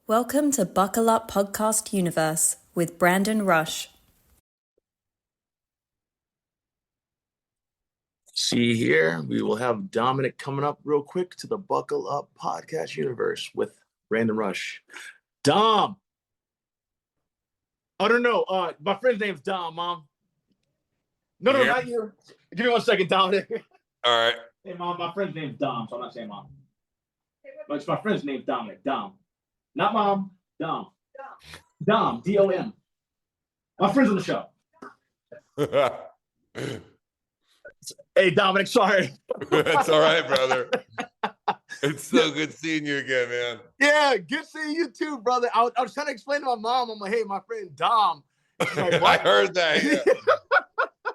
Welcome to Buckle Up Podcast Universe with Brandon Rush. See here, we will have Dominic coming up real quick to the Buckle Up Podcast Universe with Brandon Rush. Dom. Oh, no. My friend's name's Dom, Mom. No, not you. Give me 1 second, Dominic. All right. Hey, Mom, my friend's name's Dom, so I'm not saying Mom. But it's my friend's name's Dominic. Dom. Not Mom. Dom. Dom. D-O-M. My friend's on the show. Hey, Dominic, sorry. That's all right, brother. It's so good seeing you again, man. Yeah, good seeing you too, brother. I was trying to explain to my mom. I'm like, hey, my friend Dom. She's like, I heard that. Yeah.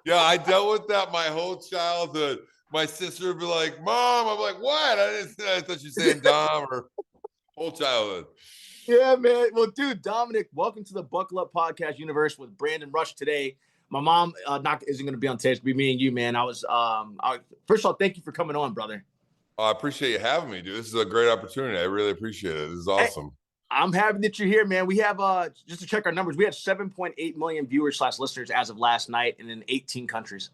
Yeah, I dealt with that my whole childhood. My sister would be like, Mom. I'm like, what? I thought you were saying Dom or whole childhood. Yeah, man. Well, dude, Dominic, welcome to the Buckle Up Podcast Universe with Brandon Rush today. My mom isn't going to be on today. It's going to be me and you, man. First of all, thank you for coming on, brother. I appreciate you having me, dude. This is a great opportunity. I really appreciate it. This is awesome. Hey, I'm happy that you're here, man. We have, just to check our numbers, we had 7.8 million viewers / listeners as of last night and in 18 countries.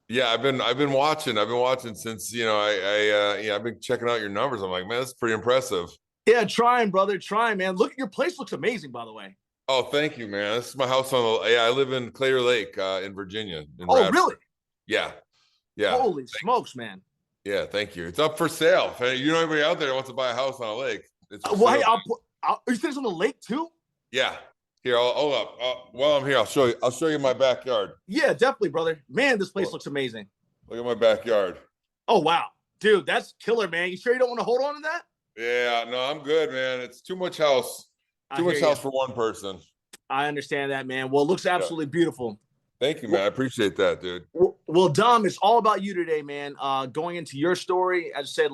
Yeah, I've been watching since, I've been checking out your numbers. I'm like, man, that's pretty impressive. Yeah, trying, brother. Trying, man. Look, your place looks amazing, by the way. Oh, thank you, man. This is my house I live in Clear Lake in Virginia. Oh, really? Yeah. Holy smokes, man. Yeah, thank you. It's up for sale. If you know anybody out there that wants to buy a house on a lake, it's hey, you said it's on the lake too? Yeah. Here, hold up. While I'm here, I'll show you my backyard. Yeah, definitely, brother. Man, this place looks amazing. Look at my backyard. Oh, wow. Dude, that's killer, man. You sure you don't want to hold on to that? Yeah, no, I'm good, man. It's too much house. Too much house for one person. I understand that, man. Well, it looks absolutely beautiful. Thank you, man. I appreciate that, dude. Well, Dom, it's all about you today, man. Going into your story, as I said,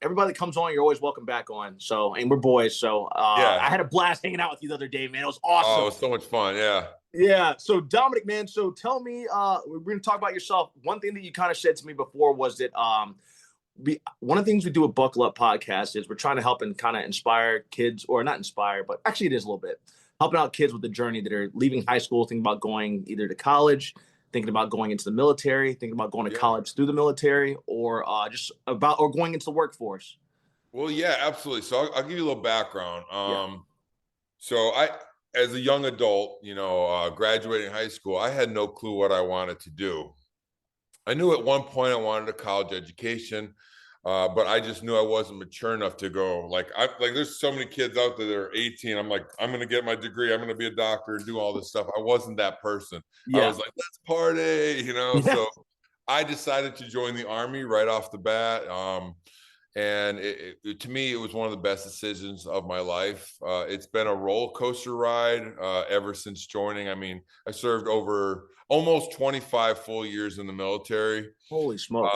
everybody that comes on, you're always welcome back on. So, and we're boys. So, I had a blast hanging out with you the other day, man. It was awesome. Oh, it was so much fun. Yeah. Yeah. So, Dominic, man. So, tell me, we're going to talk about yourself. One thing that you kind of said to me before was that one of the things we do with Buckle Up Podcast is we're trying to help and kind of inspire kids, or not inspire, but actually it is a little bit. Helping out kids with the journey that are leaving high school, thinking about going either to college, thinking about going into the military, thinking about going to college through the military, or going into the workforce. Well, yeah, absolutely. So I'll give you a little background. So as a young adult, graduating high school, I had no clue what I wanted to do. I knew at one point I wanted a college education. But I just knew I wasn't mature enough to go. There's so many kids out there that are 18. I'm like, I'm going to get my degree. I'm going to be a doctor and do all this stuff. I wasn't that person. Yeah. I was like, let's party, Yeah. So I decided to join the Army right off the bat. And to me, it was one of the best decisions of my life. It's been a roller coaster ride ever since joining. I mean, I served over almost 25 full years in the military. Holy smokes.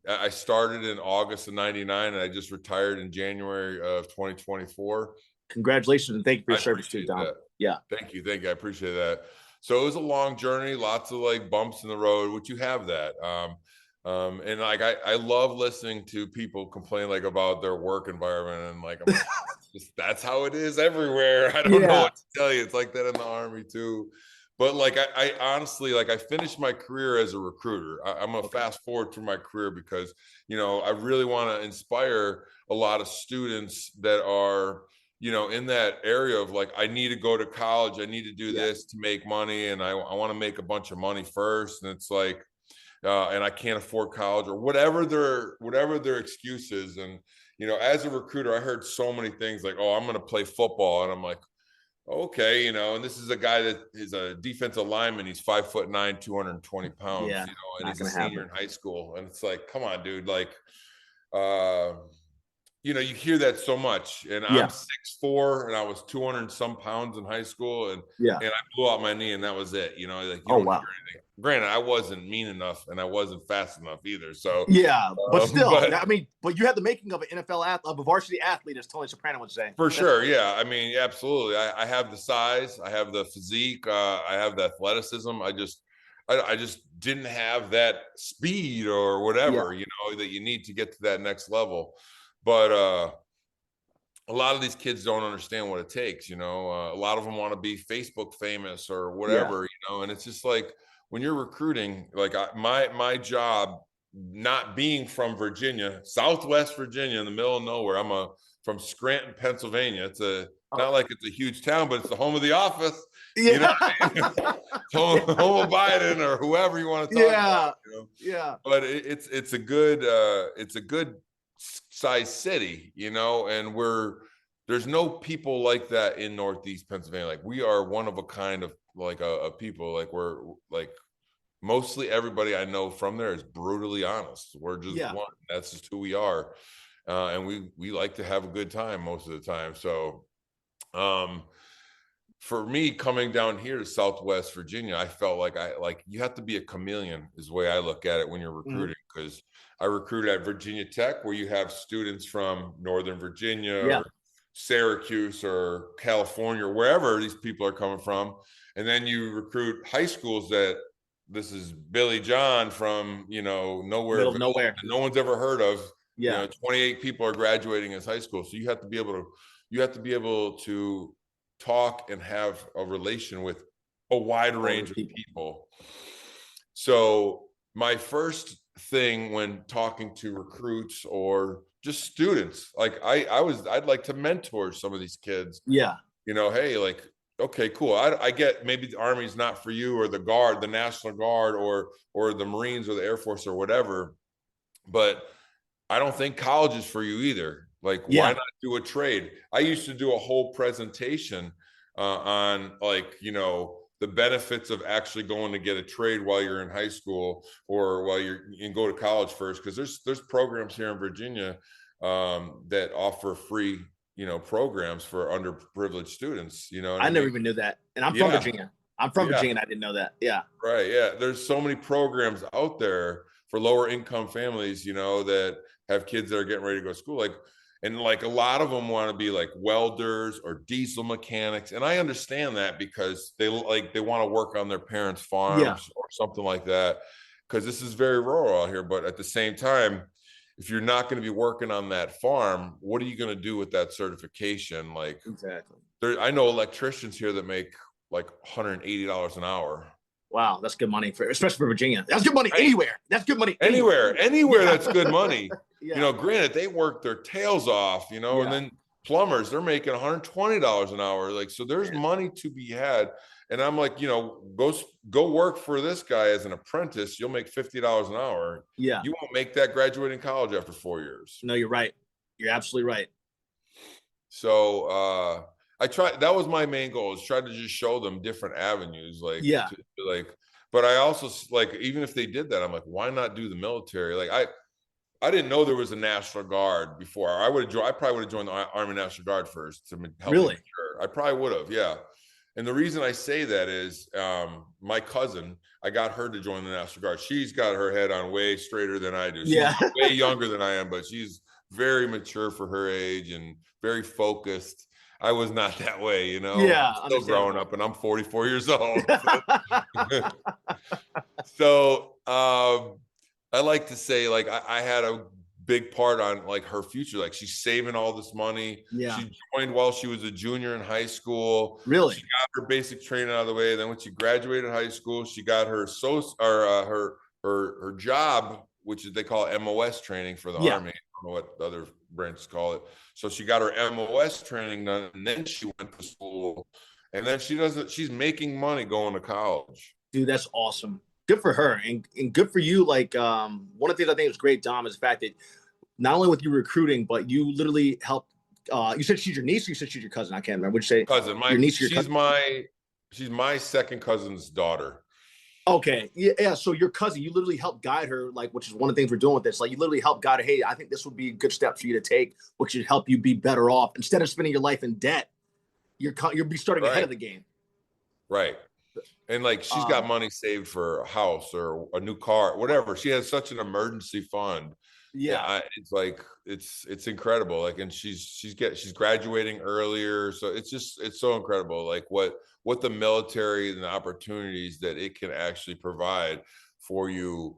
I started in August of 99 and I just retired in January of 2024. Congratulations and thank you for your service too, Don. Yeah. Thank you. I appreciate that. So it was a long journey, lots of bumps in the road, which you have that. And I love listening to people complain about their work environment and that's how it is everywhere. I don't know what to tell you. It's like that in the Army too. But I honestly, I finished my career as a recruiter. I'm going to fast forward through my career because, I really want to inspire a lot of students that are, in that area of I need to go to college. I need to do this to make money. And I want to make a bunch of money first. And it's and I can't afford college or whatever their excuse is. And, as a recruiter, I heard so many things oh, I'm going to play football. And I'm like, okay, and this is a guy that is a defensive lineman. He's 5'9", 220 pounds, and he's a senior in high school. And it's come on, dude. You hear that so much. And I'm 6'4", and I was 200 and some pounds in high school. And I blew out my knee, and that was it. You don't hear anything. Granted, I wasn't mean enough, and I wasn't fast enough either. So but still, but you had the making of an NFL athlete, of a varsity athlete, as Tony Soprano would say. For sure, yeah. I mean, absolutely. I have the size, I have the physique, I have the athleticism. I just didn't have that speed or whatever, that you need to get to that next level. But a lot of these kids don't understand what it takes. A lot of them want to be Facebook famous or whatever, and it's just like when you're recruiting, like my job, not being from Virginia, Southwest Virginia, in the middle of nowhere. I'm from Scranton, Pennsylvania. It's not like it's a huge town, but it's the home of the office. You know what I mean? home of Biden or whoever you want to talk about. But it's a good size city, and there's no people like that in Northeast Pennsylvania. Like, we are one of a kind of like a people. Like, we're like, mostly everybody I know from there is brutally honest. We're just one. That's just who we are. And we like to have a good time most of the time. So for me, coming down here to Southwest Virginia, I felt like you have to be a chameleon is the way I look at it when you're recruiting, because I recruited at Virginia Tech, where you have students from Northern Virginia or Syracuse or California, or wherever these people are coming from. And then you recruit high schools that this is Billy John from, nowhere, no one's ever heard of. 28 people are graduating as high school. So you have to be able to talk and have a relation with a wide range of people. So my first thing when talking to recruits or just students, like I'd like to mentor some of these kids. Hey, like, okay, cool. I get maybe the Army's not for you, or the Guard, the National Guard, or the Marines or the Air Force or whatever, but I don't think college is for you either. Like, why not do a trade? I used to do a whole presentation on the benefits of actually going to get a trade while you're in high school, or while you can go to college first, because there's programs here in Virginia that offer free programs for underprivileged students. I never even knew that, and I'm from Virginia. Virginia, and I didn't know that. Right. There's so many programs out there for lower income families, that have kids that are getting ready to go to school. And a lot of them want to be like welders or diesel mechanics. And I understand that, because they want to work on their parents' farms or something like that, because this is very rural out here. But at the same time, if you're not going to be working on that farm, what are you going to do with that certification? Exactly. I know electricians here that make like $180 an hour. Wow, that's good money, especially for Virginia. That's good money anywhere. That's good money anywhere. That's good money. Granted, they work their tails off, and then plumbers, they're making $120 an hour. So there's money to be had. And I'm like, go work for this guy as an apprentice. You'll make $50 an hour. You won't make that graduating college after 4 years. No, you're right. You're absolutely right. So that was my main goal, is try to just show them different avenues. But I also, even if they did that, I'm like, why not do the military? I didn't know there was a National Guard before. I probably would have joined the Army National Guard first to help me mature. I probably would have, yeah. And the reason I say that is my cousin, I got her to join the National Guard. She's got her head on way straighter than I do. She's way younger than I am, but she's very mature for her age and very focused. I was not that way, I'm still growing up, and I'm 44 years old. So I like to say, I had a big part on her future. She's saving all this money. She joined while she was a junior in high school. Really? She got her basic training out of the way. Then when she graduated high school, she got her her job, which they call MOS training for the Army. I don't know what the other branches call it. So she got her MOS training done, and then she went to school. And then she's making money going to college. Dude, that's awesome. Good for her, and good for you. One of the things I think is great, Dom, is the fact that not only with you recruiting, but you literally helped. You said she's your niece, or you said she's your cousin? I can't remember. Would you say cousin? Your niece, your cousin? She's my second cousin's daughter. Okay, yeah. So your cousin, you literally helped guide her, which is one of the things we're doing with this. You literally helped guide her. Hey, I think this would be a good step for you to take, which should help you be better off instead of spending your life in debt. You'll be starting ahead of the game. Right. And she's got money saved for a house or a new car, whatever. She has such an emergency fund. It's incredible. And she's graduating earlier. So it's so incredible. What the military and the opportunities that it can actually provide for you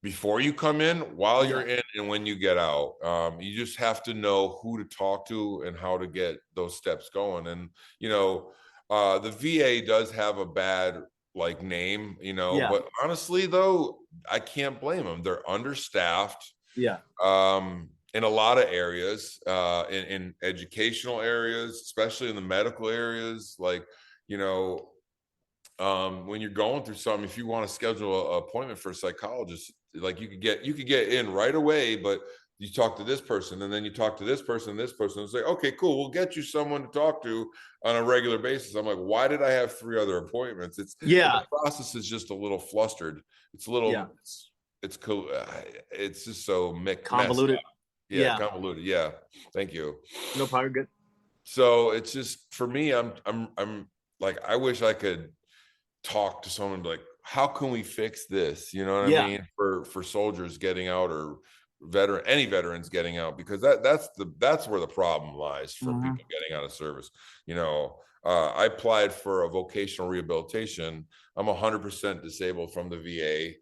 before you come in, while you're in, and when you get out. You just have to know who to talk to and how to get those steps going. And, the VA does have a bad like name, but honestly though, I can't blame them. They're understaffed. Yeah. In a lot of areas, in educational areas, especially in the medical areas, like, when you're going through something, if you want to schedule an appointment for a psychologist, like you could get in right away, but you talk to this person and then you talk to this person and this person. It's like, okay, cool. We'll get you someone to talk to on a regular basis. I'm like, why did I have 3 other appointments? The process is just a little flustered. It's a little, it's cool. It's just so convoluted. Convoluted. Yeah. Thank you. No problem. Good. So it's just, for me, I'm like, I wish I could talk to someone like, how can we fix this? You know what I mean? For soldiers getting out, or any veterans getting out, because that's where the problem lies for people getting out of service. I applied for a vocational rehabilitation. I'm 100% disabled from the VA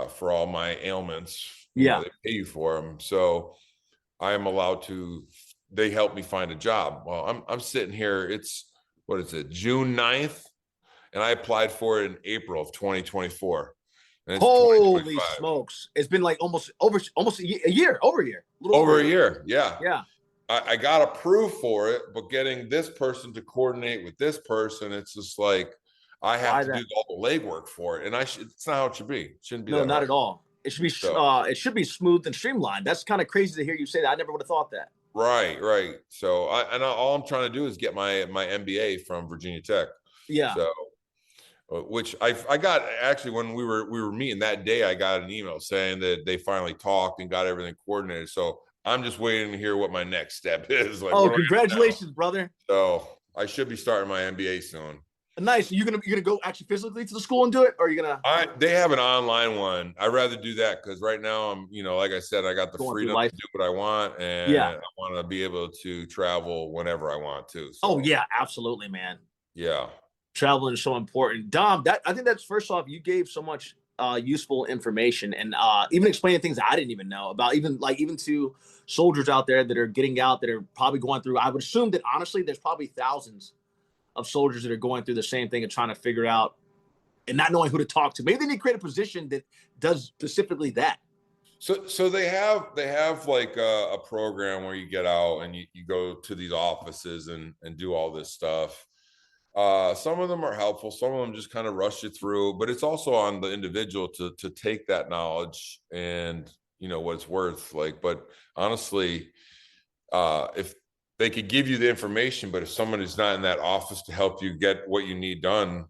for all my ailments. They pay you for them. So I am allowed to, they help me find a job. Well, I'm sitting here, what is it, June 9th? And I applied for it in April of 2024. And it's holy smokes. It's been like almost a year, over a year. Over a year, yeah. Yeah. I got approved for it, but getting this person to coordinate with this person, it's just like, I have to do all the legwork for it. And it's not how it should be. It shouldn't be that not hard. At all. It should be it should be smooth and streamlined. That's kind of crazy to hear you say that. I never would have thought that. Right. So all I'm trying to do is get my MBA from Virginia Tech. Yeah. So, which I got, actually, when we were meeting that day, I got an email saying that they finally talked and got everything coordinated. So I'm just waiting to hear what my next step is. Like, congratulations, brother. So I should be starting my MBA soon. Nice. You're gonna go actually physically to the school and do it, or are you gonna? They have an online one. I'd rather do that, because right now I'm, like I said, I got the freedom to do what I want, and I want to be able to travel whenever I want to. So. Oh yeah, absolutely, man. Yeah. Traveling is so important. Dom, I think that's, first off, you gave so much useful information, and even explaining things I didn't even know about, even to soldiers out there that are getting out, that are probably going through. I would assume that, honestly, there's probably thousands of soldiers that are going through the same thing and trying to figure out and not knowing who to talk to. Maybe they need to create a position that does specifically that. So they have like a program where you get out and you go to these offices and do all this stuff. Some of them are helpful. Some of them just kind of rush you through, but it's also on the individual to take that knowledge and what it's worth. Like, but honestly, if they could give you the information, but if someone is not in that office to help you get what you need done,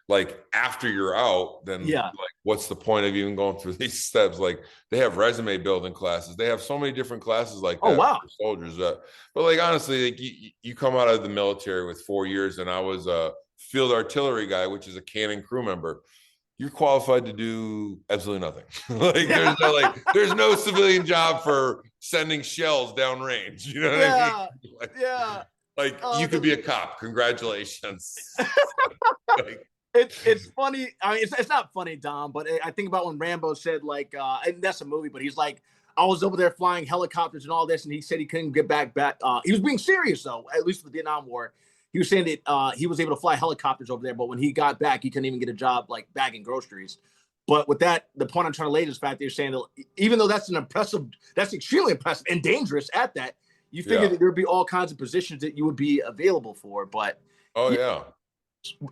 like after you're out, then like, what's the point of even going through these steps? Like, they have resume building classes. They have so many different classes like that for soldiers. But like, honestly, like you come out of the military with 4 years, and I was a field artillery guy, which is a cannon crew member. You're qualified to do absolutely nothing. There's no civilian job for sending shells downrange. You know what I mean? Like, you could be a cop. Congratulations. It's funny. I mean, it's not funny, Dom, but I think about when Rambo said, like, and that's a movie, but he's like, I was over there flying helicopters and all this, and he said he couldn't get back. He was being serious, though, at least for the Vietnam War. He was saying that he was able to fly helicopters over there, but when he got back, he couldn't even get a job like bagging groceries. But with that, the point I'm trying to lay is the fact that you're saying that even though that's extremely impressive and dangerous at that, you figure that there'd be all kinds of positions that you would be available for. But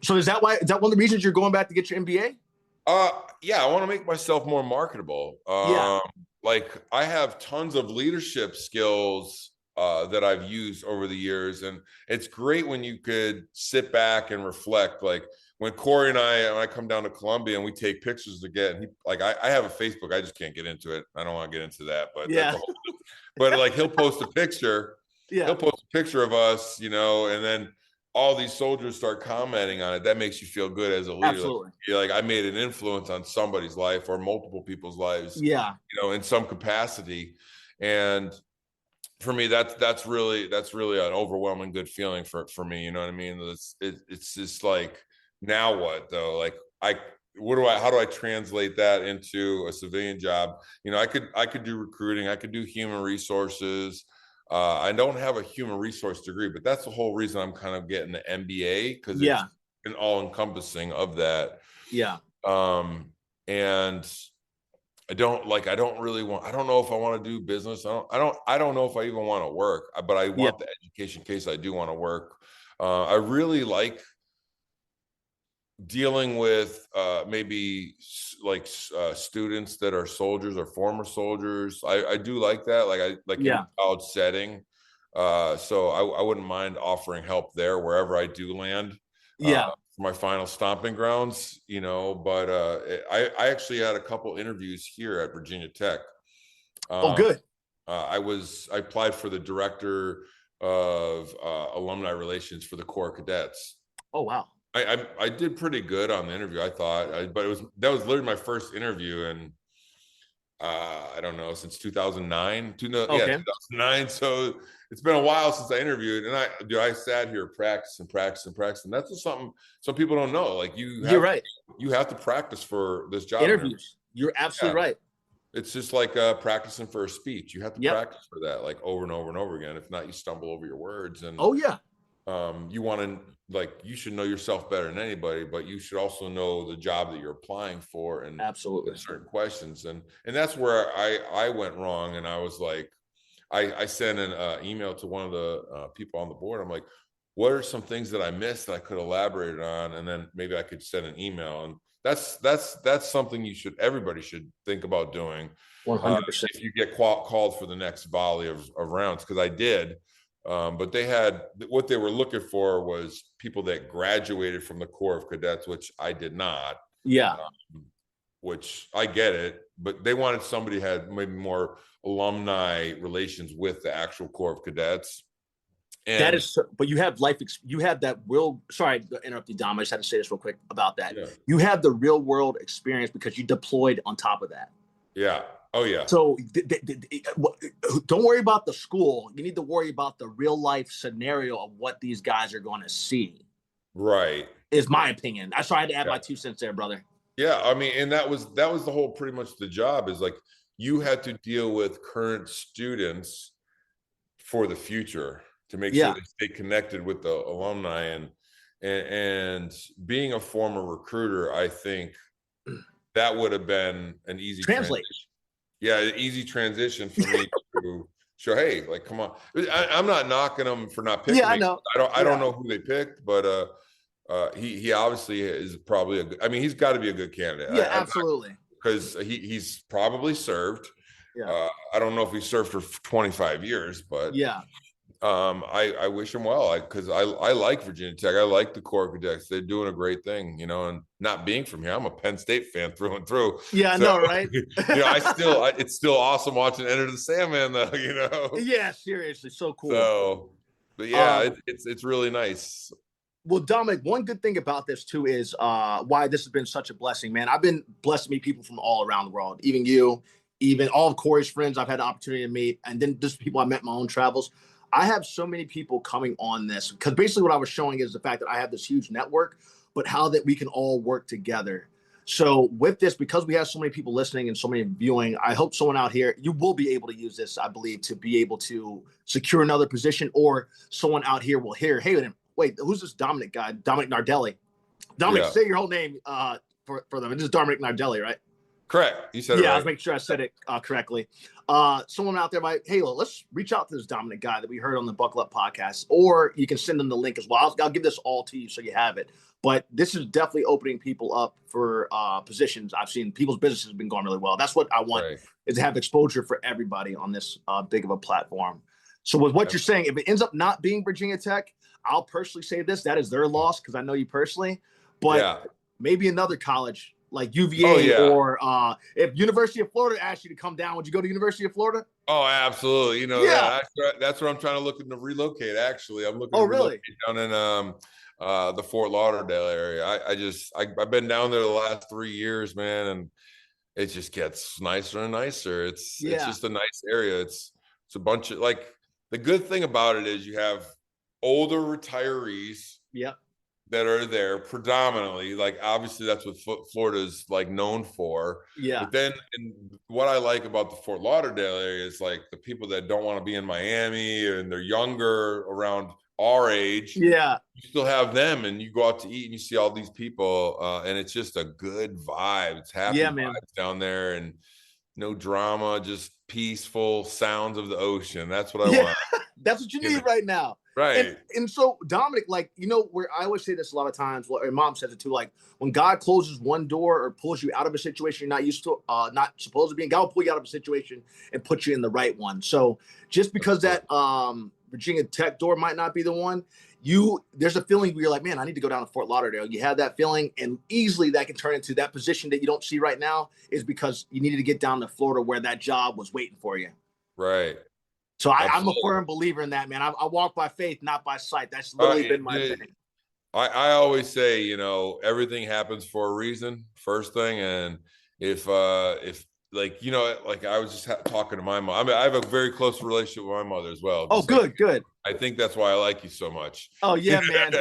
so is that one of the reasons you're going back to get your MBA? Yeah, I want to make myself more marketable. Like, I have tons of leadership skills that I've used over the years. And it's great when you could sit back and reflect. Like, when Corey and I come down to Columbia and we take pictures again, I have a Facebook, I just can't get into it. I don't want to get into that, but but like, he'll post a picture. He'll post a picture of us, and then all these soldiers start commenting on it. That makes you feel good as a leader. Absolutely. Like I made an influence on somebody's life or multiple people's lives, in some capacity. And for me, that's really an overwhelming good feeling for me. You know what I mean? It's just like, now what though? Like, how do I translate that into a civilian job? You know, I could do recruiting, I could do human resources. I don't have a human resource degree, but that's the whole reason I'm kind of getting the MBA, because it's an all encompassing of that. Yeah. And I don't know if I want to do business. I don't know if I even want to work, but I want the education case I do want to work. I really like dealing with maybe like students that are soldiers or former soldiers. I do like that, in a college setting. So I wouldn't mind offering help there wherever I do land. For my final stomping grounds, you know. But I actually had a couple interviews here at Virginia Tech. Good. I applied for the director of alumni relations for the Corps of Cadets. Oh wow. I did pretty good on the interview, I thought, but that was literally my first interview in I don't know, since 2009. 2009. So it's been a while since I interviewed, and I sat here practicing. That's just something some people don't know. Like you're right. You have to practice for this job. Interviews. You're absolutely right. It's just like practicing for a speech. You have to practice for that, like over and over and over again. If not, you stumble over your words. And you want to, like, you should know yourself better than anybody, but you should also know the job that you're applying for and absolutely certain questions. And that's where I went wrong. And I was like, I sent an email to one of the people on the board. I'm like, what are some things that I missed that I could elaborate on? And then maybe I could send an email. And that's something everybody should think about doing. 100%. If you get called for the next volley of rounds, because I did. But what they were looking for was people that graduated from the Corps of Cadets, which I did not. Yeah. Which I get it, but they wanted somebody who had maybe more alumni relations with the actual Corps of Cadets. And that is, but you have you have that real, sorry to interrupt you, Dom. I just had to say this real quick about that. Yeah. You have the real world experience because you deployed on top of that. Yeah. Oh yeah. So don't worry about the school. You need to worry about the real life scenario of what these guys are going to see. Right. Is my opinion. I had to add my 2 cents there, brother. Yeah. I mean, and that was the whole, pretty much the job is like, you had to deal with current students for the future to make sure they stay connected with the alumni, and being a former recruiter, I think that would have been an easy translation. Yeah, an easy transition for me to show, hey, like, come on. I'm not knocking them for not picking. Yeah, I know. I don't know who they picked, but he obviously is probably he's got to be a good candidate. Yeah, absolutely. Because he's probably served. Yeah. I don't know if he served for 25 years, but I wish him well, because I like Virginia Tech. I like the Corps of Cadets. They're doing a great thing, you know. And not being from here, I'm a Penn State fan through and through. Yeah, I know, right? You know, it's still awesome watching Enter the Sandman, though. You know. Yeah, seriously, so cool. So, but yeah, it's really nice. Well, Dominic, one good thing about this too is why this has been such a blessing, man. I've been blessed to meet people from all around the world, even you, even all of Corey's friends I've had the opportunity to meet, and then just people I met in my own travels. I have so many people coming on this because basically what I was showing is the fact that I have this huge network, but how that we can all work together. So with this, because we have so many people listening and so many viewing, I hope someone out here, you will be able to use this, I believe, to be able to secure another position, or someone out here will hear, hey, wait, who's this Dominic guy? Dominic Nardelli. Dominic, say your whole name for them. It's just Dominic Nardelli, right? Correct. You said it right. I was making sure I said it correctly. Someone out there might, hey, let's reach out to this Dominic guy that we heard on the Buckle Up podcast, or you can send them the link as well. I'll give this all to you so you have it. But this is definitely opening people up for positions. I've seen people's businesses have been going really well. That's what I want, is to have exposure for everybody on this big of a platform. So with what you're saying, if it ends up not being Virginia Tech, I'll personally say this, that is their loss, because I know you personally. But maybe another college like UVA or if University of Florida asked you to come down, would you go to University of Florida? Oh, absolutely. You know, that's where I'm trying to look to relocate. Actually, I'm looking to relocate down in the Fort Lauderdale area. I've been down there the last 3 years, man, and it just gets nicer and nicer. It's just a nice area. It's a bunch of, like, the good thing about it is you have older retirees that are there predominantly. Like obviously that's what Florida's like known for. Yeah. But then, and what I like about the Fort Lauderdale area is like the people that don't want to be in Miami and they're younger around our age. Yeah. You still have them, and you go out to eat and you see all these people, and it's just a good vibe. It's happy vibes down there, and no drama, just peaceful sounds of the ocean. That's what I want. That's what you need right now. Right. And so, Dominic, like, you know, where I always say this a lot of times, well, and mom says it too, like when God closes one door or pulls you out of a situation you're not used to, not supposed to be in, God will pull you out of a situation and put you in the right one. So just because that Virginia Tech door might not be the one, there's a feeling where you're like, man, I need to go down to Fort Lauderdale. You have that feeling, and easily that can turn into that position that you don't see right now is because you needed to get down to Florida where that job was waiting for you. Right. So I'm a firm believer in that, man. I walk by faith, not by sight. That's literally been my thing. I always say, you know, everything happens for a reason, first thing. And if like, you know, like I was just talking to my mom. I mean, I have a very close relationship with my mother as well. Oh, good, good. I think that's why I like you so much. Oh, yeah, man.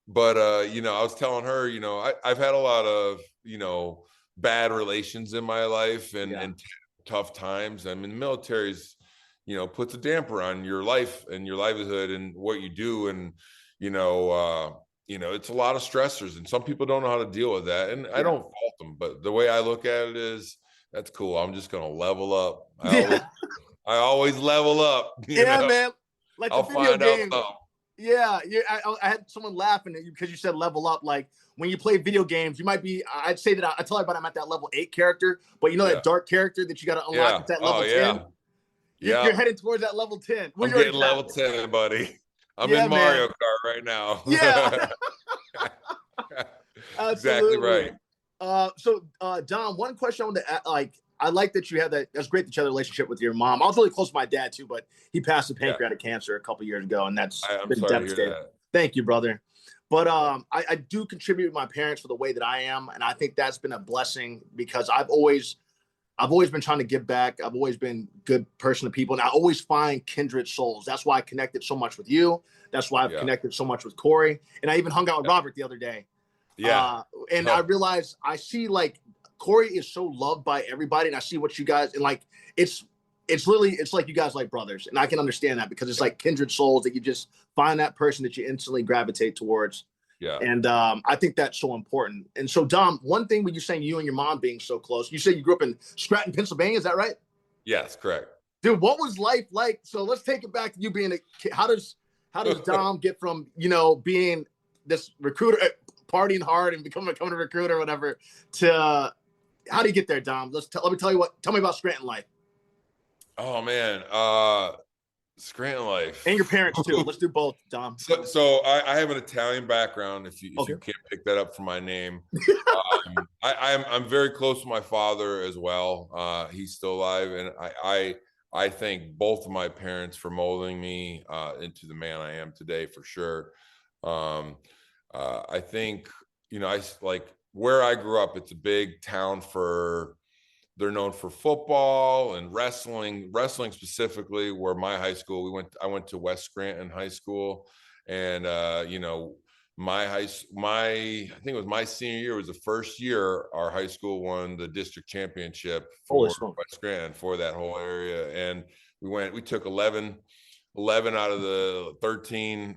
But you know, I was telling her, you know, I've had a lot of, you know, bad relations in my life and tough times. I mean, the military's, you know, puts a damper on your life and your livelihood and what you do. And, you know, it's a lot of stressors, and some people don't know how to deal with that. And I don't fault them, but the way I look at it is, that's cool. I'm just going to level up. I always level up. You know? Man. Like I'll the video games. out. Yeah. I had someone laughing at you because you said level up. Like when you play video games, you might be, I'd say that I tell everybody I'm at that level 8 character, but you know that dark character that you got to unlock at that level 10? You're heading towards that level 10. I'm getting level 10, buddy. I'm in Mario Kart right now. Yeah. Exactly right. So Dom, one question I want to ask, like, I like that you have that. That's great that you have a relationship with your mom. I was really close to my dad too, but he passed of pancreatic cancer a couple years ago, and that's been devastating. Thank you, brother. But I do contribute to my parents for the way that I am, and I think that's been a blessing because I've always been trying to give back. I've always been a good person to people, and I always find kindred souls. That's why I connected so much with you. That's why I've connected so much with Corey, and I even hung out with Robert the other day. And I realized I see like Corey is so loved by everybody, and I see what you guys, and like it's like you guys like brothers, and I can understand that because it's like kindred souls that you just find that person that you instantly gravitate towards. Yeah. And I think that's so important. And so, Dom, one thing when you're saying you and your mom being so close, you said you grew up in Scranton, Pennsylvania. Is that right? Yes, correct. Dude, what was life like? So let's take it back to you being a kid. How does Dom get from, you know, being this recruiter, partying hard and becoming a recruiter or whatever, to how do you get there, Dom? Let me tell me about Scranton life. Oh man, Scranton life and your parents too. Let's do both, Dom. So I have an Italian background. If you can't pick that up from my name, I'm very close to my father as well. He's still alive, and I thank both of my parents for molding me into the man I am today, for sure. I think, you know, I like where I grew up. It's a big town they're known for football and wrestling specifically, where my high school, I went to West Scranton High School. And, you know, I think it was my senior year, was the first year our high school won the district championship for West Scranton, for that whole area. And we took 11 out of the 13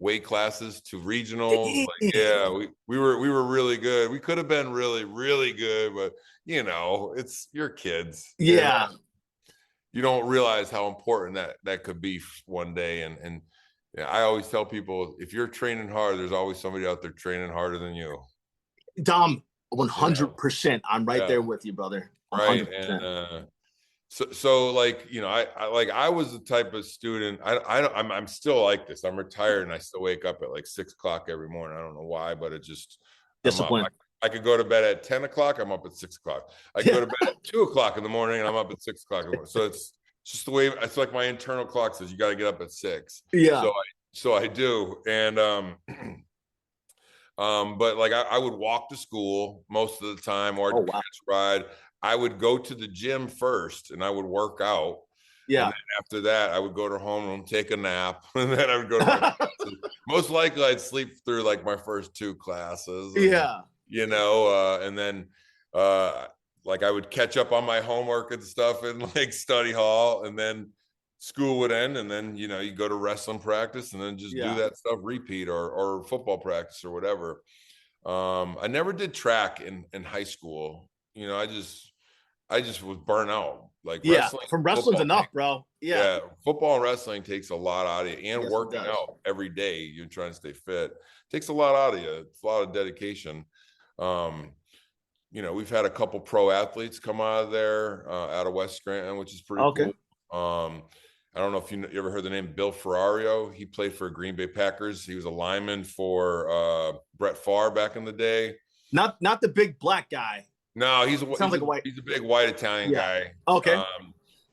weight classes to regionals. Like, we were really good. We could have been really, really good, but you know, it's your kids. Yeah. You don't realize how important that could be one day. And I always tell people, if you're training hard, there's always somebody out there training harder than you. Dom, 100%. I'm right there with you, brother. 100%. Right. And so like, you know, I was the type of student, I'm still like this. I'm retired and I still wake up at like 6 o'clock every morning. I don't know why, but it just discipline. I could go to bed at 10 o'clock. I'm up at 6 o'clock. I could go to bed at 2 o'clock in the morning and I'm up at 6 o'clock in the morning. So it's just the way, it's like my internal clock says, you got to get up at 6. Yeah. So I do. And, but like I would walk to school most of the time, or I'd ride. I would go to the gym first and I would work out. Yeah. And then after that, I would go to homeroom, take a nap, and then I would go to my classes. Most likely I'd sleep through like my first 2 classes. And, Yeah. and then like I would catch up on my homework and stuff in like study hall, and then school would end, and then you go to wrestling practice, and then just do that stuff repeat, or football practice or whatever. I never did track in high school. I just was burnt out. Like wrestling, from wrestling's enough, bro. Yeah, football and wrestling takes a lot out of you, and Yes, working out every day, you're trying to stay fit, takes a lot out of you. It's a lot of dedication. We've had a couple pro athletes come out of there, out of West Scranton, which is pretty cool. I don't know if you ever heard the name Bill Ferrario. He played for Green Bay Packers. He was a lineman for Brett Favre back in the day. Not the big black guy. No, he's a big white Italian guy. Okay.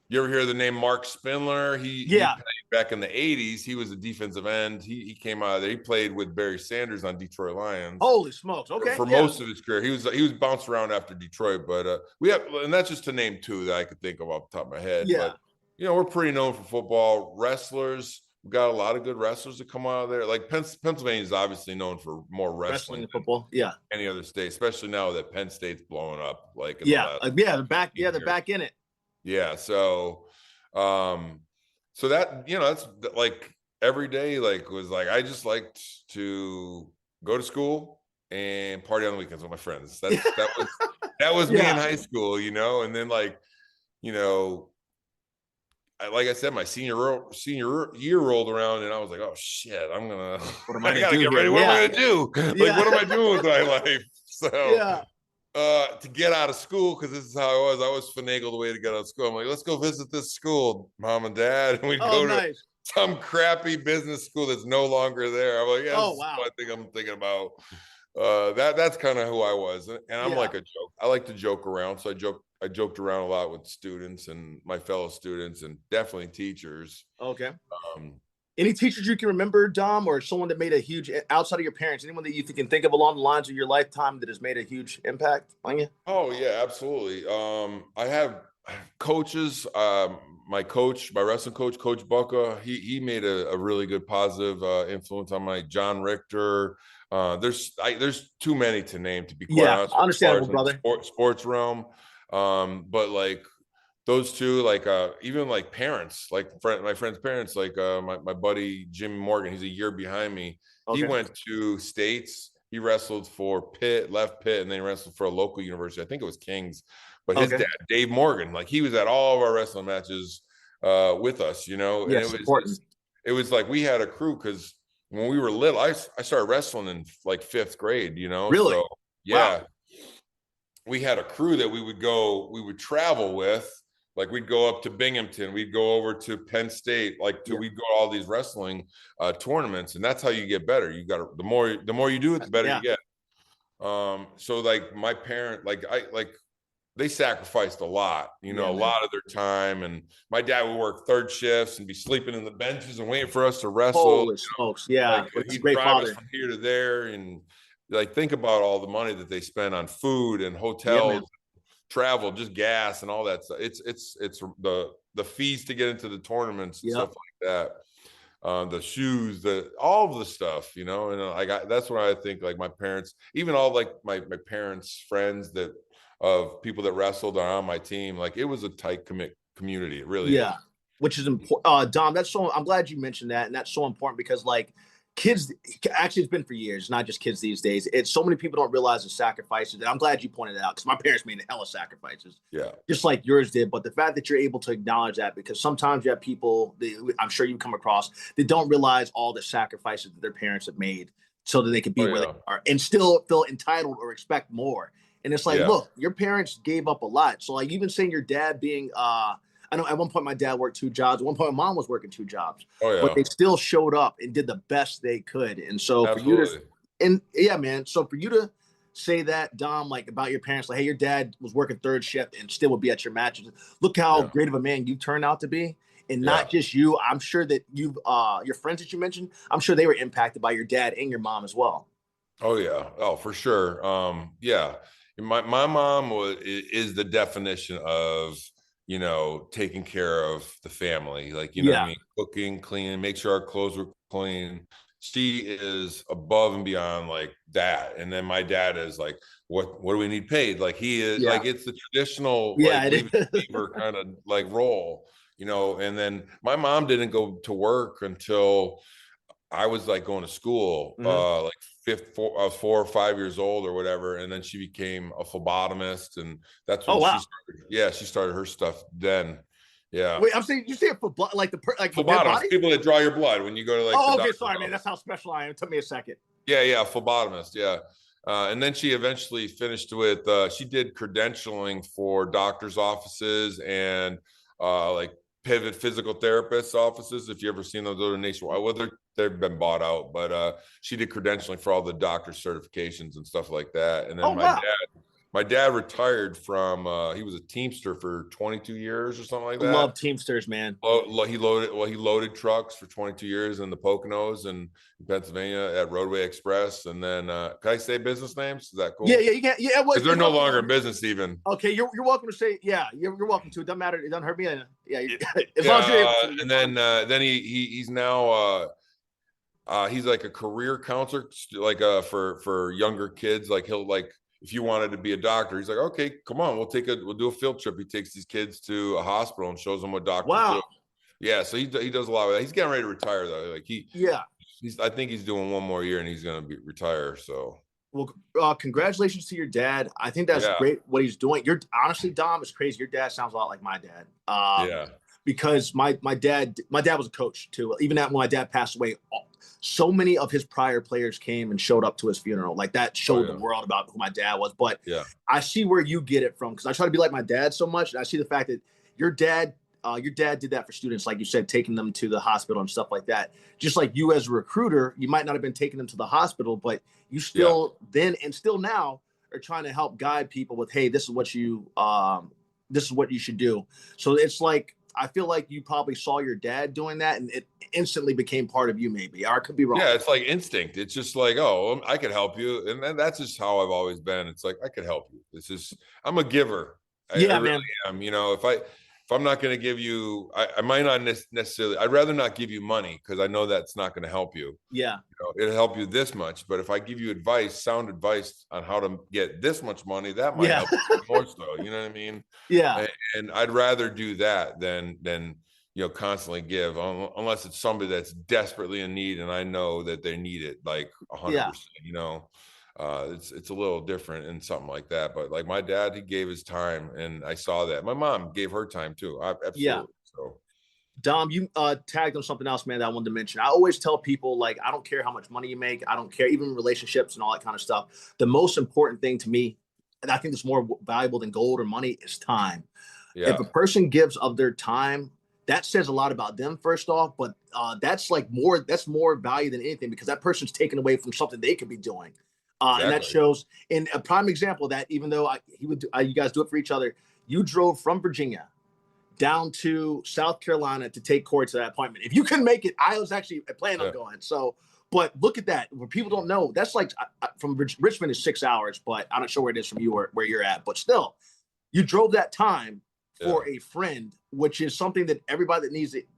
You ever hear the name Mark Spindler? He played back in the 80s. He was a defensive end. He came out of there. He played with Barry Sanders on Detroit Lions. Holy smokes. Okay. For most of his career. He was bounced around after Detroit, but and that's just to name 2 that I could think of off the top of my head. Yeah. But we're pretty known for football. Wrestlers, we've got a lot of good wrestlers that come out of there. Like Pennsylvania is obviously known for more wrestling than football. Yeah. Any other state, especially now that Penn State's blowing up. Like they're back. Yeah, they're back in it. Yeah. So that that's like every day. Like was like I just liked to go to school and party on the weekends with my friends. That was me in high school. And then like like I said, my senior year rolled around, and I was like, "Oh shit, I gotta get ready. What am I gonna do? Like, what am I doing with my life?" So, to get out of school, because this is how I was finagled the way to get out of school. I'm like, "Let's go visit this school, mom and dad," and we'd go to some crappy business school that's no longer there. I'm like, "Yeah, this is what I think I'm thinking about." That's kind of who I was, and I'm like a joke. I like to joke around, so I joked around a lot with students and my fellow students, and definitely teachers. Okay. Any teachers you can remember, Dom, or someone that made a huge, outside of your parents, anyone that you can think of along the lines of your lifetime that has made a huge impact on you? Oh yeah, absolutely. I have coaches. My wrestling coach, Coach Bucka, he made a really good positive influence on my John Richter. There's too many to name, to be quite honest. Understandable, brother. Sports realm. But like those 2, like even like parents, like my friend's parents, like my buddy Jimmy Morgan, he's a year behind me. He went to States. He wrestled for left Pitt, and then he wrestled for a local university. I think it was King's. But his dad, Dave Morgan, like he was at all of our wrestling matches with us, and it was like we had a crew, because when we were little, I started wrestling in like 5th grade, Really? So, yeah. Wow. We had a crew that we would travel with. Like we'd go up to Binghamton, we'd go over to Penn State, we'd go to all these wrestling tournaments, and that's how you get better. You got to, the more you do it, the better you get. So like my parent, they sacrificed a lot, a lot of their time. And my dad would work 3rd shifts and be sleeping in the benches and waiting for us to wrestle. Holy smokes. Yeah. He'd drive us from here to there, and like think about all the money that they spend on food and hotels, travel, just gas and all that stuff. It's the fees to get into the tournaments and stuff like that. The shoes, all of the stuff, and that's what I think, like my parents, even all like my parents' friends of people that wrestled are on my team. Like it was a tight community. It really is. Which is important. Dom, I'm glad you mentioned that. And that's so important, because like kids, actually it's been for years, not just kids these days. It's so many people don't realize the sacrifices. And I'm glad you pointed it out, because my parents made a hell of sacrifices. Yeah. Just like yours did. But the fact that you're able to acknowledge that, because sometimes you have people, I'm sure you come across, that don't realize all the sacrifices that their parents have made so that they could be where they are and still feel entitled or expect more. And it's like, look, your parents gave up a lot. So like even saying your dad being, I know at one point my dad worked 2 jobs. At one point my mom was working 2 jobs. But they still showed up and did the best they could. And so for you to, so for you to say that, Dom, like about your parents, like, hey, your dad was working 3rd shift and still would be at your matches. Look how great of a man you turned out to be. And not just you. I'm sure that you've, your friends that you mentioned, I'm sure they were impacted by your dad and your mom as well. Oh yeah. Oh, for sure. My mom is the definition of, you know, taking care of the family, like, you know what I mean? Cooking, cleaning, make sure our clothes were clean. She is above and beyond like that. And then my dad is like, what do we need paid? Like he is like, it's the traditional, like leave it fever kind of like role, you know. And then my mom didn't go to work until I was like going to school, like I was 4 or 5 years old or whatever. And then she became a phlebotomist, and that's when she started. Yeah, she started her stuff then. Yeah. Wait, I'm saying, you say it for blood, like like phlebotomist, people that draw your blood when you go to like. Oh, okay, sorry, man. That's how special I am. It took me a second. Yeah, phlebotomist. Yeah. And then she eventually finished with, she did credentialing for doctors' offices and like pivot physical therapists' offices. If you ever seen those, are nationwide. Well, they've been bought out, but she did credentialing for all the doctor certifications and stuff like that. And then my dad retired from, he was a Teamster for 22 years or something like that. Love Teamsters, man. He loaded trucks for 22 years in the Poconos and Pennsylvania at Roadway Express. And then, can I say business names? Is that cool? Yeah, you can't. Yeah, because they're no longer in business even. Okay, you're welcome to say, yeah, you're welcome to. It doesn't matter. It doesn't hurt me. Yeah, as long as you're able to. And then he's now, he's like a career counselor, like for younger kids. Like he'll like, if you wanted to be a doctor, he's like, okay, come on, we'll do a field trip. He takes these kids to a hospital and shows them what doctors do. Yeah, so he does a lot of that. He's getting ready to retire though. Like I think he's doing one more year and he's gonna retire. So well, congratulations to your dad. I think that's great what he's doing. You're honestly, Dom, it's crazy. Your dad sounds a lot like my dad. Because my dad was a coach too. Even when my dad passed away, so many of his prior players came and showed up to his funeral. Like that showed the world about who my dad was. But I see where you get it from, because I try to be like my dad so much. And I see the fact that your dad did that for students, like you said, taking them to the hospital and stuff like that. Just like you as a recruiter, you might not have been taking them to the hospital, but you still then and still now are trying to help guide people with, hey, this is what you should do. So it's like, I feel like you probably saw your dad doing that and it instantly became part of you, maybe. Or I could be wrong. Yeah, it's like instinct. It's just like, oh, I could help you. And that's just how I've always been. It's like, I could help you. I'm a giver. I really am. You know, if I'm not going to give you, I might not necessarily, I'd rather not give you money because I know that's not going to help you. Yeah. You know, it'll help you this much. But if I give you sound advice on how to get this much money, that might help you more so. You know what I mean? Yeah. And I'd rather do that than you know, constantly give, unless it's somebody that's desperately in need and I know that they need it like 100%. You know, it's a little different in something like that. But like my dad, he gave his time, and I saw that. My mom gave her time too. Absolutely. So, Dom, you tagged on something else, man, that I wanted to mention. I always tell people, like, I don't care how much money you make. I don't care, even relationships and all that kind of stuff. The most important thing to me, and I think it's more valuable than gold or money, is time. If a person gives of their time, that says a lot about them, first off, but that's more value than anything, because that person's taken away from something they could be doing. And that shows in a prime example that even though you guys do it for each other, you drove from Virginia down to South Carolina to take Corey to that appointment. If you couldn't make it, I was actually planning on going. So, but look at that. Where people don't know, that's like from Richmond is 6 hours, but I'm not sure where it is from you or where you're at. But still, you drove that time for a friend, which is something that everybody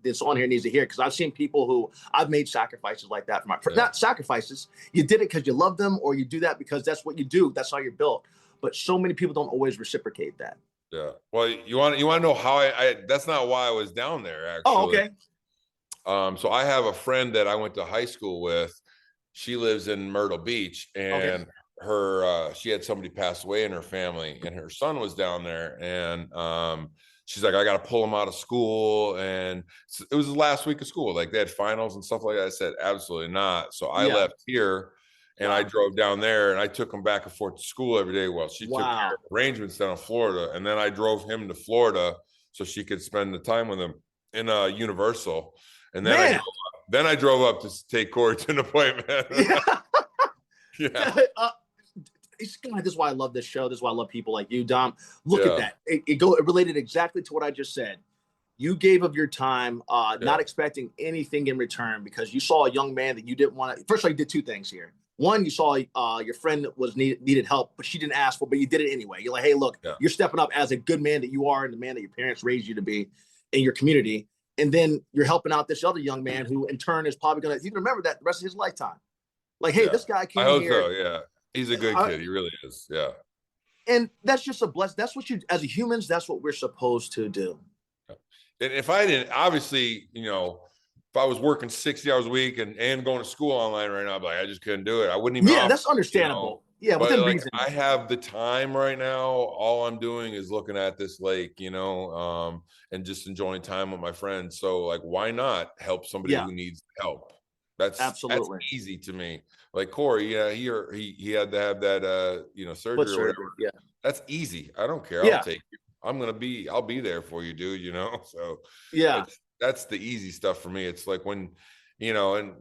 that's on here needs to hear. Because I've seen people who I've made sacrifices like that for my not sacrifices. You did it because you love them, or you do that because that's what you do. That's how you're built. But so many people don't always reciprocate that. Yeah. Well, you want to know how I that's not why I was down there, actually. Oh, okay. So I have a friend that I went to high school with. She lives in Myrtle Beach, and her she had somebody pass away in her family, and her son was down there, and she's like, I got to pull him out of school, and it was the last week of school, like they had finals and stuff like that. I said absolutely not. So I left here and I drove down there, and I took him back and forth to school every day. Well, she took care of arrangements down in Florida, and then I drove him to Florida so she could spend the time with him in Universal. And then I drove up to take Corey to an appointment. This is why I love this show. This is why I love people like you, Dom. Look at that. It related exactly to what I just said. You gave of your time, not expecting anything in return, because you saw a young man that you didn't want to. First of all, you did two things here. one, you saw your friend needed help, but she didn't ask for, but you did it anyway. You're like, hey, look, you're stepping up as a good man that you are, and the man that your parents raised you to be in your community. And then you're helping out this other young man who in turn is probably he's gonna remember that the rest of his lifetime. Like, hey, this guy came I hope here. so, yeah. He's a good kid. He really is. Yeah. And that's just a blessing. That's what as humans, that's what we're supposed to do. And if I didn't, obviously, if I was working 60 hours a week and going to school online right now, I'd be like, I just couldn't do it. I wouldn't even. Yeah, that's understandable. Yeah, but within reason. I have the time right now. All I'm doing is looking at this lake, and just enjoying time with my friends. So, like, why not help somebody who needs help? That's absolutely easy to me. Like Corey, he had to have that surgery or whatever. Yeah, that's easy. I don't care. I'll take you. I'll be there for you, dude. So yeah, that's the easy stuff for me. It's like when, and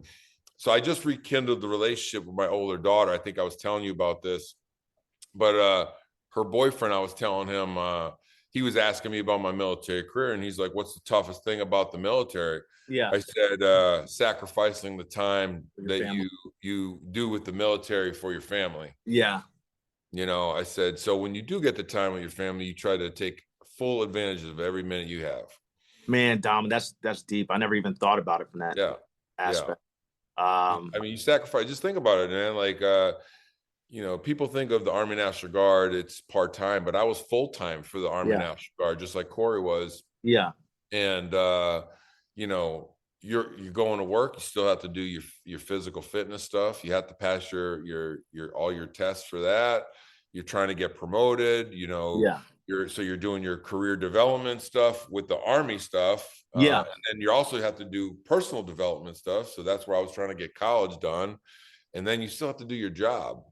so I just rekindled the relationship with my older daughter. I think I was telling you about this, but her boyfriend, I was telling him, he was asking me about my military career, and he's like, what's the toughest thing about the military? Yeah. I said, sacrificing the time that you do with the military for your family. Yeah. I said, so when you do get the time with your family, you try to take full advantage of every minute you have. Man, Dom, that's deep. I never even thought about it from that aspect. I mean, you sacrifice, just think about it, man. Like, people think of the Army National Guard, it's part-time, but I was full-time for the Army National Guard, just like Corey was. Yeah. And, you're going to work, you still have to do your physical fitness stuff. You have to pass your all your tests for that. You're trying to get promoted, you're doing your career development stuff with the Army stuff. And then you also have to do personal development stuff. So that's where I was trying to get college done. And then you still have to do your job.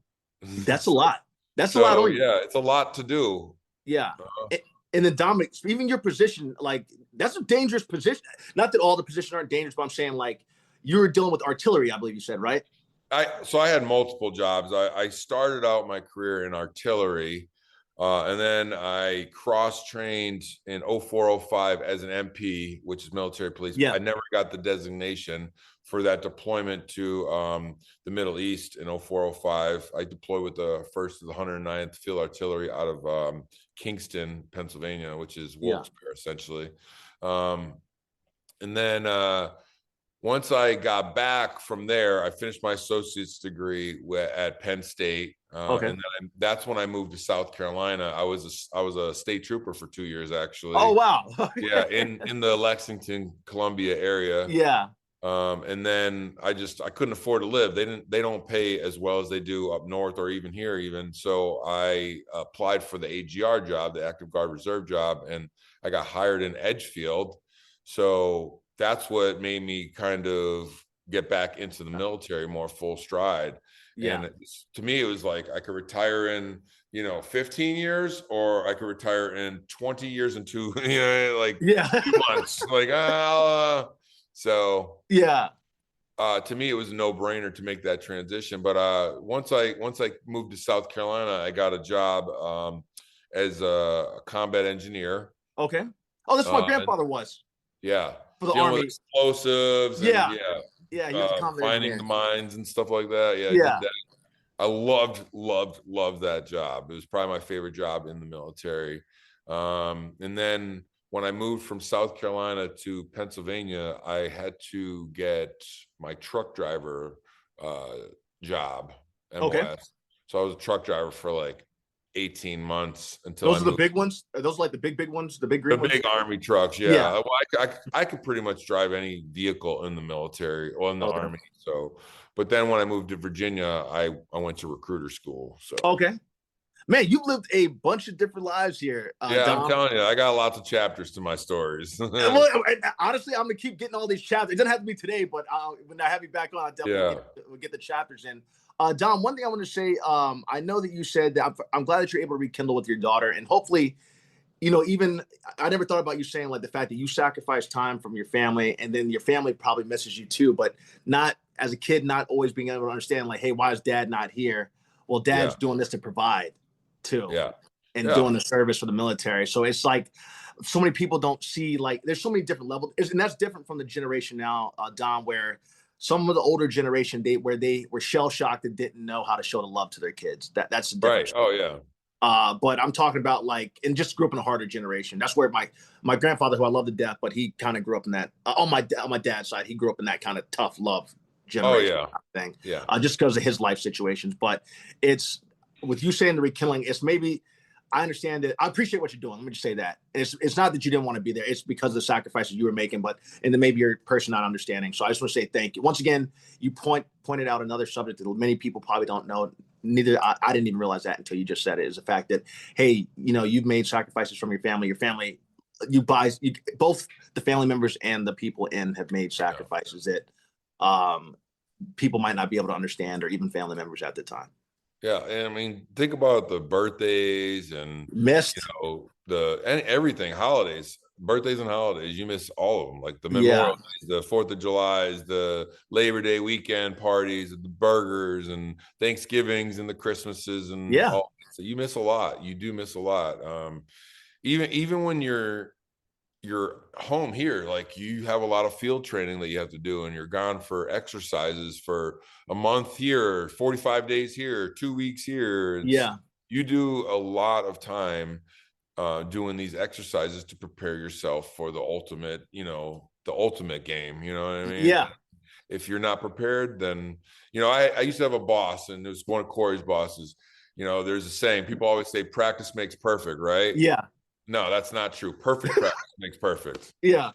That's a lot. That's a lot. Yeah, it's a lot to do. Yeah. And then Dominic, even your position, like, that's a dangerous position. Not that all the positions aren't dangerous, but I'm saying, like, you were dealing with artillery, I believe you said, right? So I had multiple jobs. I started out my career in artillery, and then I cross-trained in 0405 as an MP, which is military police. Yeah. I never got the designation for that deployment to the Middle East in 0405. I deployed with the 1st of the 109th Field Artillery out of Kingston, Pennsylvania, which is Wilkes-Barre, essentially. And then once I got back from there, I finished my associate's degree at Penn State. And then that's when I moved to South Carolina. I was a state trooper for 2 years, actually. Oh, wow. Yeah, in the Lexington, Columbia area. Yeah. And then I couldn't afford to live. They don't pay as well as they do up north or even here even. So I applied for the AGR job, the Active Guard Reserve job, and I got hired in Edgefield. So that's what made me kind of get back into the military more full stride. Yeah. And to me, it was like I could retire in 15 years, or I could retire in 20 years and 2 months. Like, so yeah, to me, it was a no-brainer to make that transition. But once I moved to South Carolina, I got a job as a combat engineer. Okay. Oh, that's what my grandfather was. Yeah. For the Army. With explosives. Yeah. Yeah. He was a combat finding engineer. The mines and stuff like that. Yeah. Yeah. I did that. I loved that job. It was probably my favorite job in the military. And then when I moved from South Carolina to Pennsylvania, I had to get my truck driver job, MOS. Okay. So I was a truck driver for like 18 months until those are the big ones. Are those like the big ones? The big green ones? Big Army trucks. Yeah. Well, I could pretty much drive any vehicle in the military or in the Army. So, but then when I moved to Virginia, I went to recruiter school. So okay. Man, you've lived a bunch of different lives here. Yeah, Dom. I'm telling you, I got lots of chapters to my stories. Well, honestly, I'm gonna keep getting all these chapters. It doesn't have to be today, but when I have you back on, I'll definitely get the chapters in. Dom, one thing I want to say, I know that you said that I'm glad that you're able to rekindle with your daughter, and hopefully, even I never thought about you saying like the fact that you sacrifice time from your family, and then your family probably misses you too, but not as a kid, not always being able to understand like, hey, why is dad not here? Well, dad's doing this to provide too. Yeah. And doing the service for the military. So it's like so many people don't see, like, there's so many different levels. And that's different from the generation now, Dom, where some of the older generation, they were shell shocked and didn't know how to show the love to their kids. That's the difference. Right. Oh yeah. But I'm talking about and just grew up in a harder generation. That's where my grandfather, who I love to death, but he kind of grew up in that on my dad's side. He grew up in that kind of tough love generation thing. Yeah. Just because of his life situations. But it's with you saying the rekindling, it's maybe I understand it. I appreciate what you're doing. Let me just say that. It's not that you didn't want to be there. It's because of the sacrifices you were making, and then maybe your person not understanding. So I just want to say thank you. Once again, you pointed out another subject that many people probably don't know. Neither I didn't even realize that until you just said it, is the fact that, hey, you've made sacrifices from your family, both the family members and the people have made sacrifices that people might not be able to understand, or even family members at the time. Yeah, and I mean, think about the birthdays and missed, everything, holidays, birthdays and holidays. You miss all of them, like the Memorial Days, the 4th of July, the Labor Day weekend parties, the burgers and Thanksgivings and the Christmases and all. So you miss a lot. You do miss a lot. Even when you're home here, like you have a lot of field training that you have to do, and you're gone for exercises for a month here, 45 days here, 2 weeks here. You do a lot of time doing these exercises to prepare yourself for the ultimate game. You know what I mean? Yeah. If you're not prepared, then, I used to have a boss, and it was one of Corey's bosses. There's a saying, people always say practice makes perfect, right? Yeah. No, that's not true. Perfect practice makes perfect. Yeah.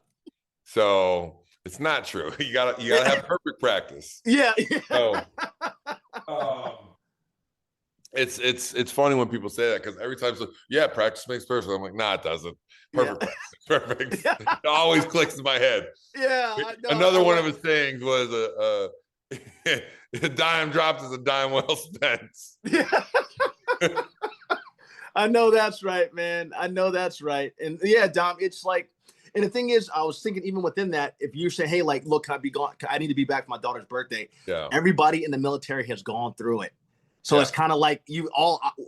So it's not true. You gotta have perfect practice. Yeah. So, it's funny when people say that, because every time practice makes perfect. I'm like, nah, it doesn't. Perfect practice makes perfect. It always clicks in my head. Yeah. Another one of his sayings was a dime dropped is a dime well spent. Yeah. I know that's right, man. I know that's right. And yeah, Dom, it's like, and the thing is, I was thinking even within that, if you say, hey, like, look, can I be gone? I need to be back for my daughter's birthday. Yeah. Everybody in the military has gone through it. So it's kind of like you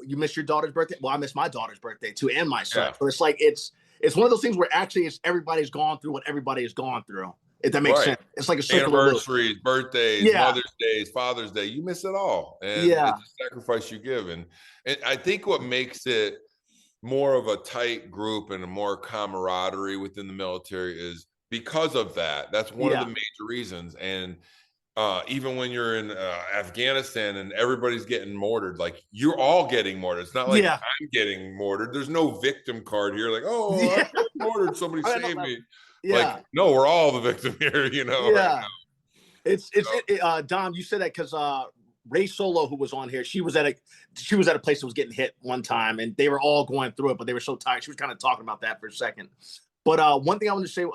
miss your daughter's birthday. Well, I miss my daughter's birthday too, and my son. So it's like, it's one of those things where actually everybody's gone through what everybody has gone through. If that makes sense. It's like a circle of anniversaries, birthdays, Mother's Days, Father's Day. You miss it all. And it's a sacrifice you give. And I think what makes it more of a tight group and a more camaraderie within the military is because of that. That's one of the major reasons. And even when you're in Afghanistan and everybody's getting mortared, like you're all getting mortared. It's not like I'm getting mortared. There's no victim card here. Like, I'm getting mortared. Somebody save me. Like, no, we're all the victim here, right now. It's Dom, you said that because Ray Solo, who was on here, she was at a place that was getting hit one time, and they were all going through it, but they were so tired. She was kind of talking about that for a second. But one thing I want to say,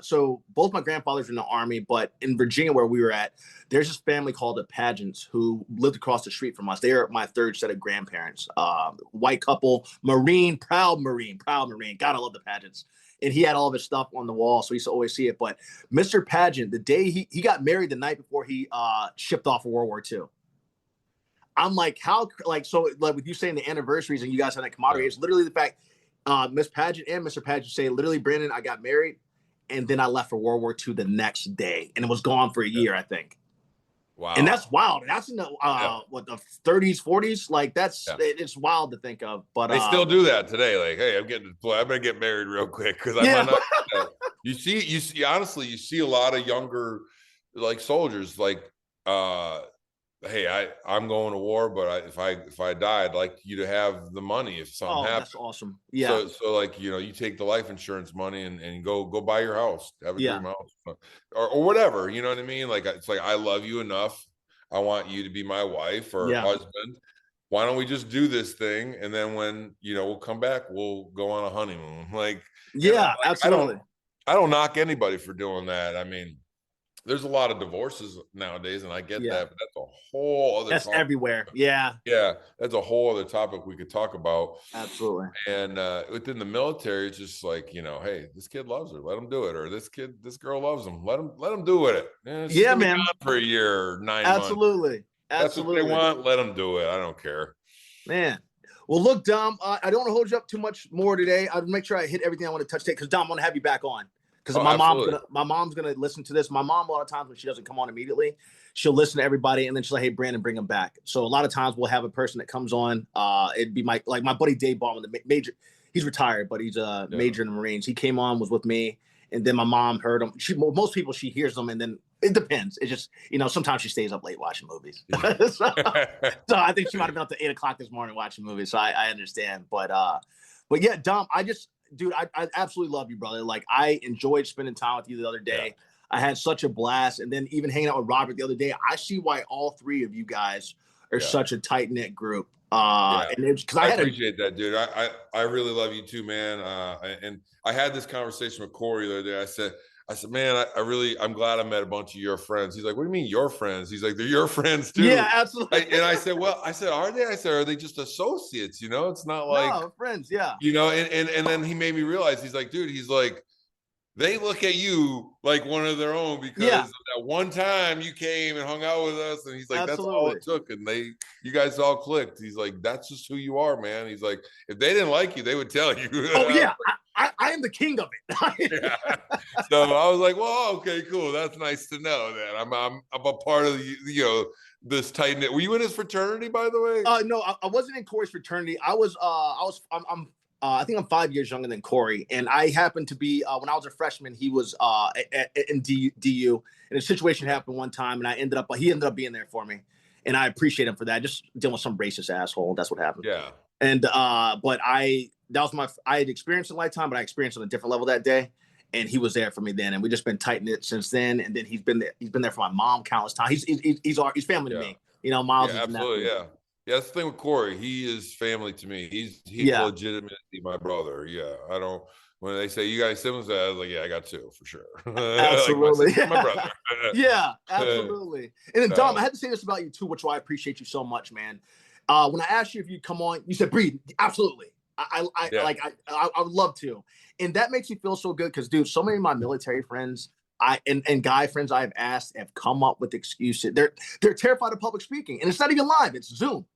so both my grandfathers were in the Army, but in Virginia where we were at, there's this family called the Pagents who lived across the street from us. They are my third set of grandparents. White couple, proud Marine. God, I love the Pagents. And he had all of his stuff on the wall, so he used to always see it. But Mr. Pageant, the day he got married the night before he shipped off of World War II. I'm like, with you saying the anniversaries and you guys have that camaraderie, it's literally the fact Miss Pageant and Mr. Pageant say, literally, Brandon, I got married, and then I left for World War II the next day, and it was gone for a year, I think. Wow. And that's wild. That's in the the 30s, 40s. Like it's wild to think of. But they still do that today. Like, hey, I'm getting deployed. I'm gonna get married real quick because I might not. You see, honestly, you see a lot of younger like soldiers like, hey, I'm going to war, but if I die, I'd like you to have the money if something happens. That's awesome. Yeah. So like, you take the life insurance money and go buy your house, have a dream house, or whatever. You know what I mean? Like, it's like, I love you enough. I want you to be my wife or husband. Why don't we just do this thing? And then when, we'll come back, we'll go on a honeymoon. Like, absolutely. I don't knock anybody for doing that. I mean, there's a lot of divorces nowadays, and I get that, but that's a whole other topic. Everywhere. Yeah, that's a whole other topic we could talk about. Absolutely. And within the military, it's just like, hey, this kid loves her, let him do it, or this girl loves him, let him do it. Man, for a year or 9 months. Absolutely. That's what they want. Let them do it. I don't care, man. Well, look, Dom, I don't want to hold you up too much more today. I'll make sure I hit everything I want to touch today, because Dom, I want to have you back on because Oh, my mom's gonna listen to this. My mom, a lot of times when she doesn't come on immediately, she'll listen to everybody and then she's like, "Hey, Brandon, bring him back." So a lot of times we'll have a person that comes on. It'd be my buddy Dave Ballman, the major. He's retired, but he's a major in the Marines. He came on, was with me, and then my mom heard him. Most people, she hears them, and then it depends. It's just, sometimes she stays up late watching movies. so I think she might have been up to 8 o'clock this morning watching movies. So I understand, but yeah, Dom, dude, I absolutely love you, brother. Like, I enjoyed spending time with you the other day. Yeah. I had such a blast, and then even hanging out with Robert the other day. I see why all three of you guys are such a tight knit group. And because I appreciate that, dude. I really love you too, man. And I had this conversation with Corey the other day. I said, man, I'm glad I met a bunch of your friends. He's like, what do you mean your friends? He's like, they're your friends too. Yeah, absolutely. And I said, are they? I said, are they just associates? It's not like no, friends. Yeah. And then he made me realize, he's like, dude, he's like, they look at you like one of their own because of that one time you came and hung out with us. And he's like, that's all it took. And you guys all clicked. He's like, that's just who you are, man. He's like, if they didn't like you, they would tell you. Oh, yeah. I am the king of it. So I was like, well, okay, cool. That's nice to know that I'm a part of this tight knit. Were you in his fraternity, by the way? No, I wasn't in Corey's fraternity. I think I'm 5 years younger than Corey, and I happened to be when I was a freshman. He was in DU, and a situation happened one time, and he ended up being there for me, and I appreciate him for that. Just dealing with some racist asshole. That's what happened. Yeah. And but I had experienced a lifetime, but I experienced on a different level that day, and he was there for me then, and we just been tight knit since then. And then he's been there for my mom countless times. He's family to me. Miles. Yeah, absolutely. Yeah. Yeah, that's the thing with Corey. He is family to me. He's legitimately my brother. Yeah, I don't. When they say you guys siblings, I was like, yeah, I got two for sure. Absolutely, like my brother. Yeah, absolutely. And then Dom, I had to say this about you too, which I appreciate you so much, man. When I asked you if you'd come on, you said, "Breed, absolutely. I would love to," and that makes me feel so good because, dude, so many of my military friends. And guy friends I have asked have come up with excuses. They're terrified of public speaking, and it's not even live; it's Zoom.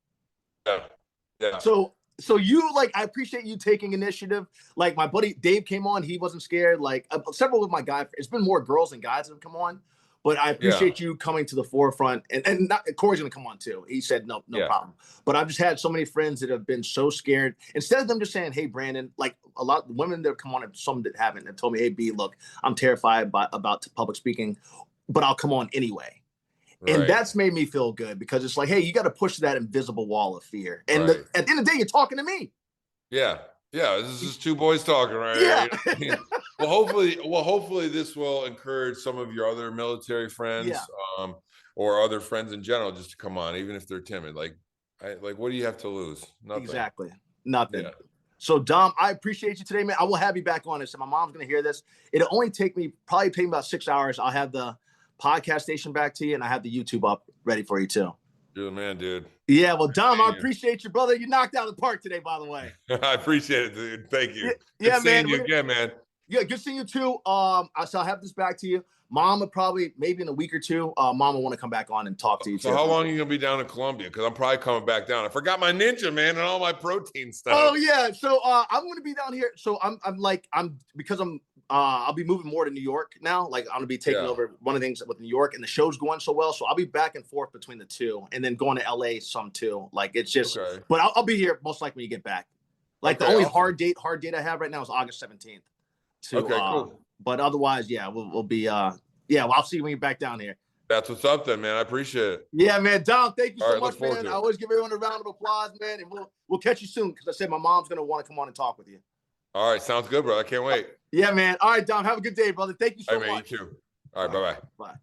Yeah. So you I appreciate you taking initiative. Like my buddy Dave came on, he wasn't scared. Like several of my guys, it's been more girls than guys that have come on, but I appreciate you coming to the forefront. And not, Corey's gonna come on too. He said no problem. But I've just had so many friends that have been so scared. Instead of them just saying, "Hey, Brandon," like a lot of women that have come on and some that haven't have told me, "Hey, B, look, I'm terrified about public speaking, but I'll come on anyway." Right. And that's made me feel good because it's like, hey, you got to push that invisible wall of fear. And at the end of the day, you're talking to me. Yeah. Yeah. This is two boys talking, right? Yeah. Well, hopefully this will encourage some of your other military friends or other friends in general just to come on, even if they're timid. Like, what do you have to lose? Nothing. Exactly. Nothing. Yeah. So, Dom, I appreciate you today, man. I will have you back on this. And my mom's going to hear this. It'll only take me about 6 hours. I'll have the podcast station back to you, and I have the YouTube up ready for you too. You're the man, dude. Yeah, well, Dom, I appreciate you, brother. You knocked out of the park today, by the way. I appreciate it, dude. Thank you. Yeah, good seeing you again, man. Yeah, good seeing you too. So I'll have this back to you. Mom would probably, maybe in a week or two, Mom will want to come back on and talk to you too. So how long are you gonna be down in Columbia? Because I'm probably coming back down. I forgot my ninja, man, and all my protein stuff. Oh yeah, so I'm gonna be down here. So I'll be moving more to New York now. Like I'm gonna be taking over one of the things with New York, and the show's going so well. So I'll be back and forth between the two, and then going to LA some too. Like it's just, but I'll be here most likely when you get back. Like the only hard date I have right now is August 17th. Cool. But otherwise, we'll be I'll see you when you're back down here. That's what's up then, man. I appreciate it. Yeah, man. Dom, thank you so much, man. I always give everyone a round of applause, man. And we'll catch you soon because I said my mom's gonna want to come on and talk with you. All right, sounds good, bro. I can't wait. Yeah, man. All right, Dom. Have a good day, brother. Thank you so much. You too. All right, bye-bye. Bye.